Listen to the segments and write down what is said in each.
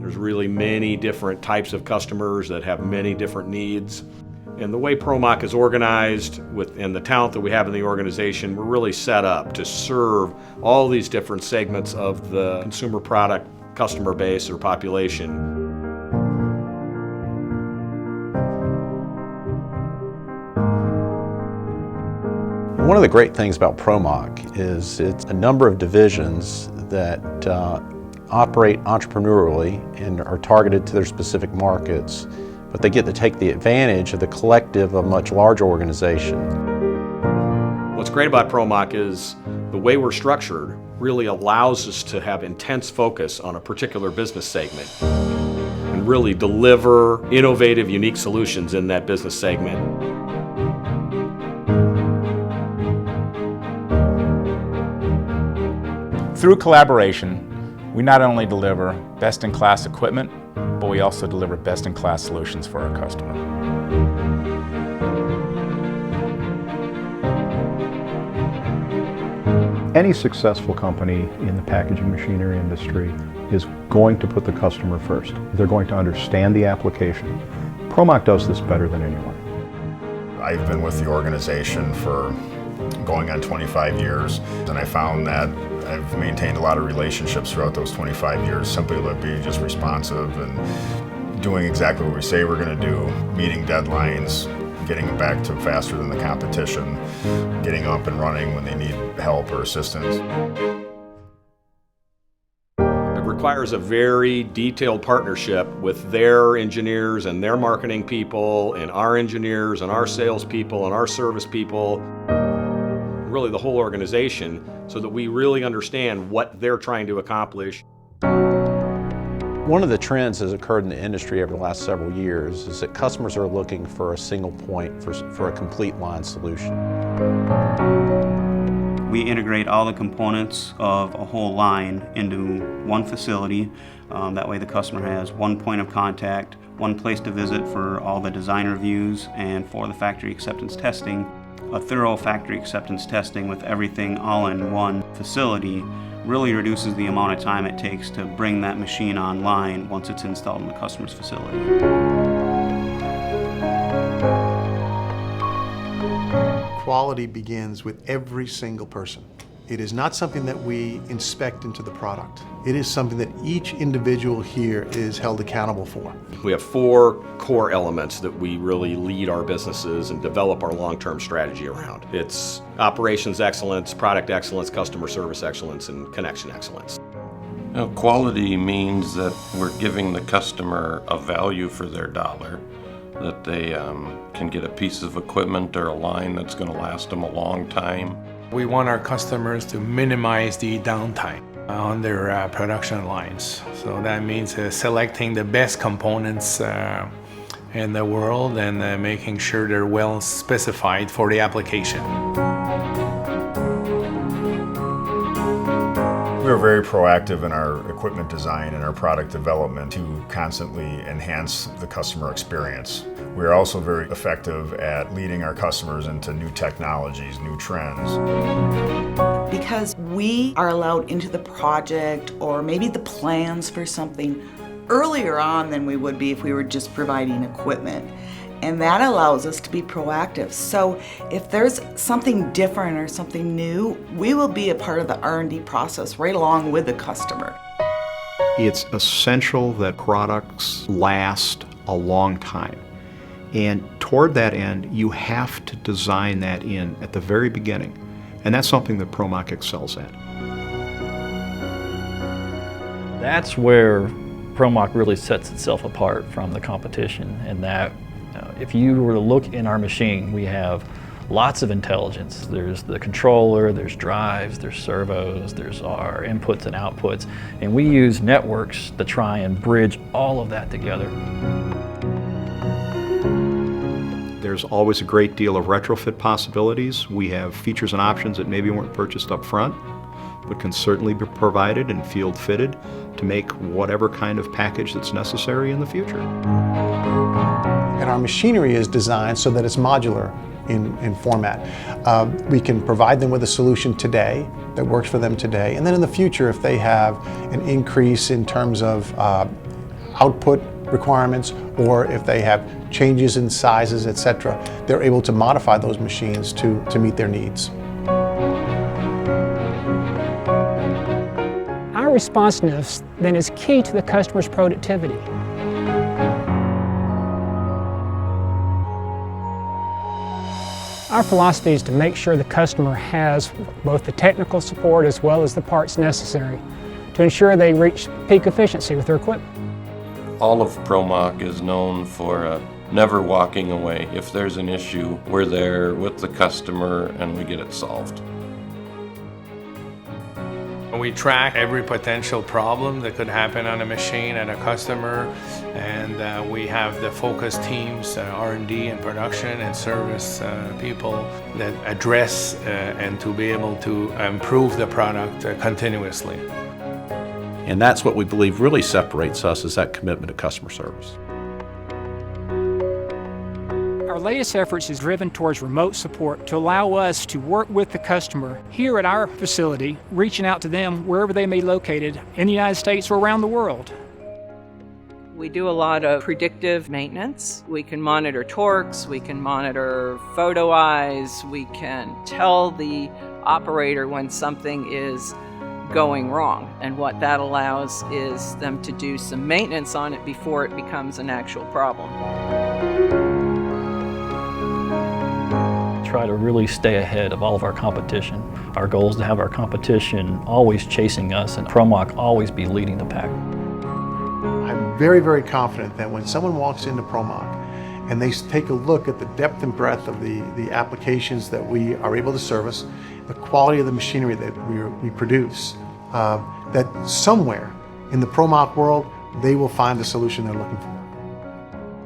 There's really many different types of customers that have many different needs. And the way ProMach is organized and the talent that we have in the organization, we're really set up to serve all these different segments of the consumer product customer base or population. One of the great things about ProMach is it's a number of divisions that operate entrepreneurially and are targeted to their specific markets, but they get to take the advantage of the collective of a much larger organization. What's great about ProMach is the way we're structured really allows us to have intense focus on a particular business segment and really deliver innovative, unique solutions in that business segment. Through collaboration, we not only deliver best-in-class equipment, but we also deliver best-in-class solutions for our customer. Any successful company in the packaging machinery industry is going to put the customer first. They're going to understand the application. ProMach does this better than anyone. I've been with the organization for going on 25 years, and I found that I've maintained a lot of relationships throughout those 25 years simply by being just responsive and doing exactly what we say we're going to do, meeting deadlines, getting them back to faster than the competition, getting up and running when they need help or assistance. It requires a very detailed partnership with their engineers and their marketing people and our engineers and our salespeople and our service people, really the whole organization, so that we really understand what they're trying to accomplish. One of the trends that has occurred in the industry over the last several years is that customers are looking for a single point for a complete line solution. We integrate all the components of a whole line into one facility. That way the customer has one point of contact, one place to visit for all the design reviews and for the factory acceptance testing. A thorough factory acceptance testing with everything all in one facility really reduces the amount of time it takes to bring that machine online once it's installed in the customer's facility. Quality begins with every single person. It is not something that we inspect into the product. It is something that each individual here is held accountable for. We have 4 core elements that we really lead our businesses and develop our long-term strategy around. It's operations excellence, product excellence, customer service excellence, and connection excellence. Now, quality means that we're giving the customer a value for their dollar, that they can get a piece of equipment or a line that's going to last them a long time. We want our customers to minimize the downtime on their production lines. So that means selecting the best components in the world and making sure they're well specified for the application. We're very proactive in our equipment design and our product development to constantly enhance the customer experience. We are also very effective at leading our customers into new technologies, new trends. Because we are allowed into the project or maybe the plans for something earlier on than we would be if we were just providing equipment. And that allows us to be proactive. So if there's something different or something new, we will be a part of the R&D process right along with the customer. It's essential that products last a long time. And toward that end, you have to design that in at the very beginning. And that's something that ProMach excels at. That's where ProMach really sets itself apart from the competition, in that if you were to look in our machine, we have lots of intelligence. There's the controller, there's drives, there's servos, there's our inputs and outputs, and we use networks to try and bridge all of that together. There's always a great deal of retrofit possibilities. We have features and options that maybe weren't purchased up front, but can certainly be provided and field fitted to make whatever kind of package that's necessary in the future. And our machinery is designed so that it's modular in format. We can provide them with a solution today that works for them today, and then in the future, if they have an increase in terms of output requirements, or if they have changes in sizes, etc., they're able to modify those machines to meet their needs. Our responsiveness then is key to the customer's productivity. Our philosophy is to make sure the customer has both the technical support as well as the parts necessary to ensure they reach peak efficiency with their equipment. All of ProMach is known for never walking away. If there's an issue, we're there with the customer and we get it solved. We track every potential problem that could happen on a machine at a customer, and we have the focus teams, R&D and production and service people that address and to be able to improve the product continuously. And that's what we believe really separates us, is that commitment to customer service. Our latest efforts is driven towards remote support to allow us to work with the customer here at our facility, reaching out to them wherever they may be located in the United States or around the world. We do a lot of predictive maintenance. We can monitor torques, we can monitor photo eyes, we can tell the operator when something is going wrong, and what that allows is them to do some maintenance on it before it becomes an actual problem. Try to really stay ahead of all of our competition. Our goal is to have our competition always chasing us and ProMach always be leading the pack. I'm very, very confident that when someone walks into ProMach and they take a look at the depth and breadth of the applications that we are able to service, the quality of the machinery that we produce, that somewhere in the ProMach world, they will find the solution they're looking for.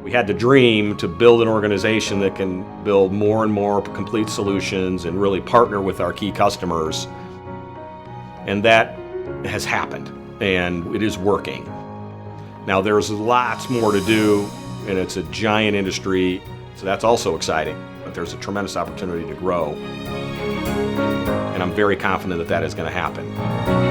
We had the dream to build an organization that can build more and more complete solutions and really partner with our key customers. And that has happened, and it is working. Now there's lots more to do, and it's a giant industry, so that's also exciting. But there's a tremendous opportunity to grow. And I'm very confident that that is going to happen.